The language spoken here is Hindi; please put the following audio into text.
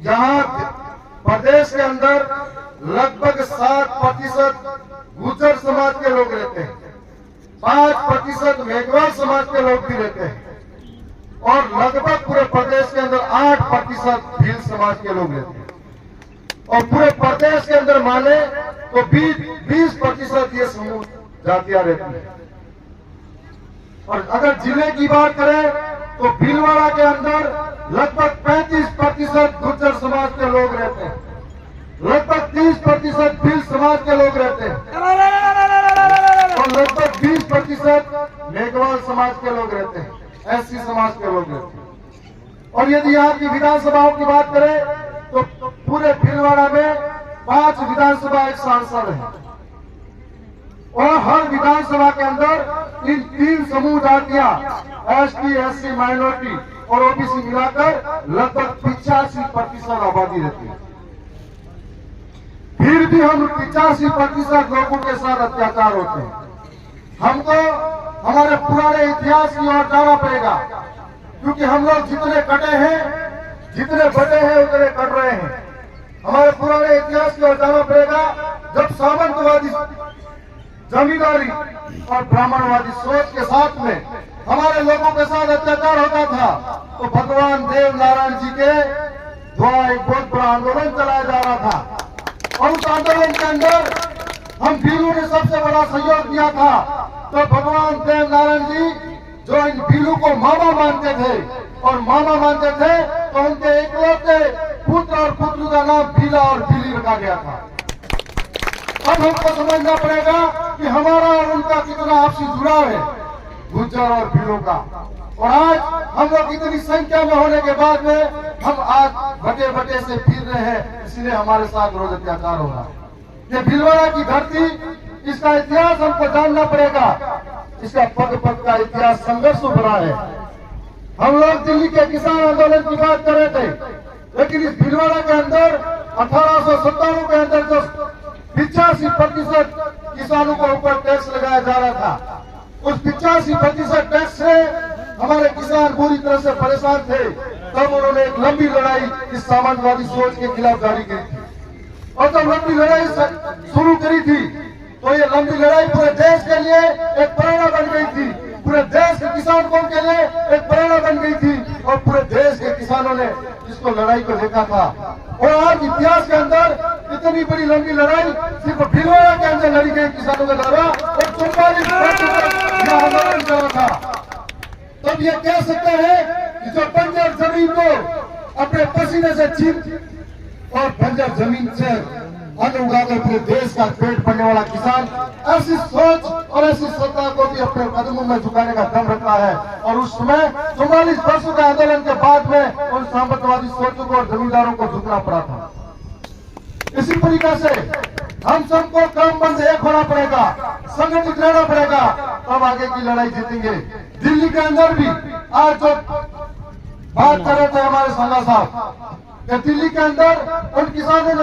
यहाँ प्रदेश के अंदर लगभग 7% गुर्जर समाज के लोग रहते हैं, 5% मेघवाल समाज के लोग भी रहते हैं और लगभग पूरे प्रदेश के अंदर 8% भील समाज के लोग रहते हैं। और पूरे प्रदेश के अंदर माने तो 20% ये समूह जातियां रहती है। और अगर जिले की बात करें तो भीलवाड़ा के अंदर लगभग 35% गुर्जर समाज के लोग रहते हैं, लगभग 30% भील समाज के लोग रहते हैं और लगभग 20% मेघवाल समाज के लोग रहते हैं, एससी समाज के लोग रहते हैं। और यदि यहाँ की विधानसभाओं की बात करें तो पूरे भीलवाड़ा में 5 विधानसभा एक सांसद है और हर विधानसभा के अंदर इन 3 समूह जातियां एसटी, एससी, माइनॉरिटी और ओबीसी मिलाकर लगभग 85% आबादी रहती है। फिर भी हम 85% लोगों के साथ अत्याचार होते हैं। हमको हमारे पुराने इतिहास की ओर जाना पड़ेगा, क्योंकि हम लोग जितने कटे हैं, जितने बटे हैं, उतने कट रहे हैं। हमारे पुराने इतिहास की ओर जाना पड़ेगा। जब सामंतवादी जमींदारी और ब्राह्मणवादी सोच के साथ में हमारे लोगों के साथ अत्याचार होता था, तो भगवान देव नारायण जी के द्वारा एक बहुत बड़ा आंदोलन चलाया जा रहा था और उस आंदोलन के अंदर हम भीलू ने सबसे बड़ा सहयोग दिया था। तो भगवान देव नारायण जी जो इन भीलू को मामा मानते थे और मामा मानते थे, तो उनके इकलौते पुत्र और पुत्री का नाम भीला और भीली रखा गया था। अब हमको समझना पड़ेगा कि हमारा और उनका कितना आपसी जुड़ाव है, गुर्जर और भीलों का। और आज हम लोग इतनी संख्या में होने के बाद में हम आज बटे बटे से फिर रहे हैं, इसलिए हमारे साथ रोज अत्याचार हो रहा है। ये भीलवाड़ा की धरती, इसका इतिहास हमको जानना पड़ेगा। इसका पग पग का इतिहास संघर्ष भरा है। हम लोग दिल्ली के किसान आंदोलन की बात कर रहे थे, लेकिन इस भीलवाड़ा के अंदर 1897 के अंदर जो 85% किसानों को ऊपर टैक्स लगाया जा रहा था, उस 85% टैक्स से हमारे किसान पूरी तरह से परेशान थे। तब उन्होंने एक लंबी लड़ाई इस सामंतवादी सोच के खिलाफ जारी की थी और जब लंबी लड़ाई शुरू करी थी तो ये लंबी लड़ाई पूरे देश के लिए एक प्रेरणा बन गई थी, पूरे देश के किसानों के लिए एक प्रेरणा बन गई थी और पूरे देश के किसानों ने इसको लड़ाई को देखा था। और आज इतिहास के अंदर इतनी बड़ी लंबी लड़ाई सिर्फ भीलवाड़ा के अंदर लड़ी गई किसानों के द्वारा और 44% आंदोलन चला था। तब ये कह सकते हैं कि जो बंजर जमीन को अपने पसीने से छीन और बंजर जमीन से अन्न उगाकर पूरे देश का पेट भरने वाला किसान ऐसी सोच और ऐसी सत्ता को भी अपने कदमों में झुकाने का दम रखता है। और उस समय 44 वर्षों के आंदोलन के बाद में उन सामंतवादी सोचों को और जमींदारों को झुकना पड़ा था। इसी तरीके से हम सबको क्रमबद्ध एक होना पड़ेगा, संगठित रहना पड़ेगा, तब आगे की लड़ाई जीतेंगे। दिल्ली के अंदर भी आज जो बात कर रहे थे हमारे संगा साहब, दिल्ली के अंदर उन किसानों ने